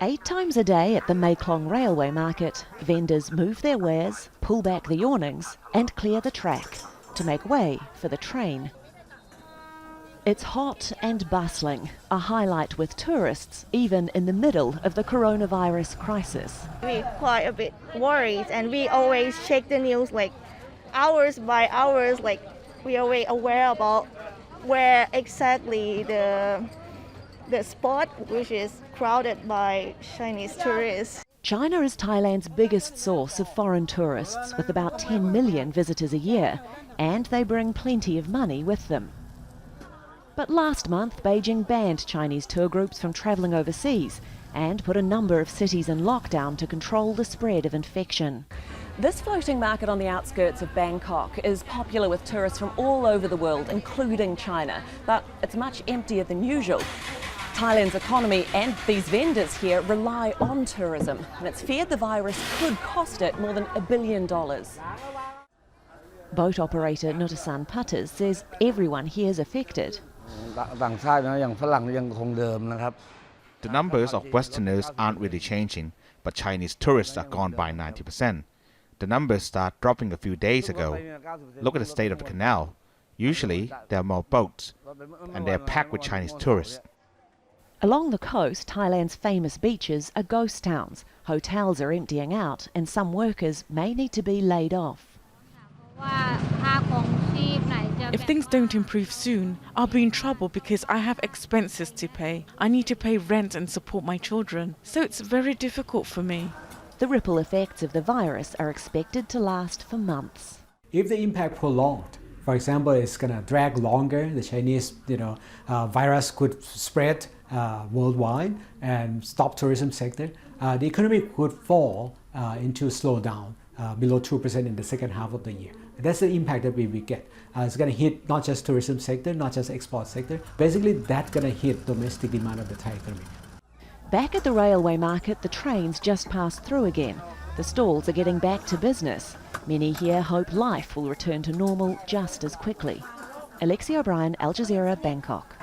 8 times a day at the Mekong Railway Market, vendors move their wares, pull back the awnings and clear the track to make way for the train. It's hot and bustling, a highlight with tourists even in the middle of the coronavirus crisis. We're quite a bit worried and we always check the news like hours by hours, like we are very aware about where exactly the spot which is crowded by Chinese tourists. China is Thailand's biggest source of foreign tourists, with about 10 million visitors a year, and they bring plenty of money with them. But last month, Beijing banned Chinese tour groups from travelling overseas and put a number of cities in lockdown to control the spread of infection. This floating market on the outskirts of Bangkok is popular with tourists from all over the world, including China, but it's much emptier than usual. Thailand's economy and these vendors here rely on tourism, and it's feared the virus could cost it more than $1 billion. Boat operator NUTTASAN putters says everyone here is affected. The numbers of Westerners aren't really changing, but Chinese tourists are gone by 90%. The numbers start dropping a few days ago. Look at the state of the canal. Usually there are more boats, and they're packed with Chinese tourists. Along the coast, Thailand's famous beaches are ghost towns. Hotels are emptying out and some workers may need to be laid off. If things don't improve soon, I'll be in trouble because I have expenses to pay. I need to pay rent and support my children. So it's very difficult for me. The ripple effects of the virus are expected to last for months. If the impact prolonged, for example, it's going to drag longer, the Chinese virus could spread worldwide and stop tourism sector, the economy could fall into slowdown below 2% in the second half of the year. That's the impact that we will get. It's going to hit not just tourism sector, not just export sector. Basically, that's going to hit domestic demand of the Thai economy. Back at the railway market, the trains just passed through again. The stalls are getting back to business. Many here hope life will return to normal just as quickly. Alexi, Al Jazeera, Bangkok.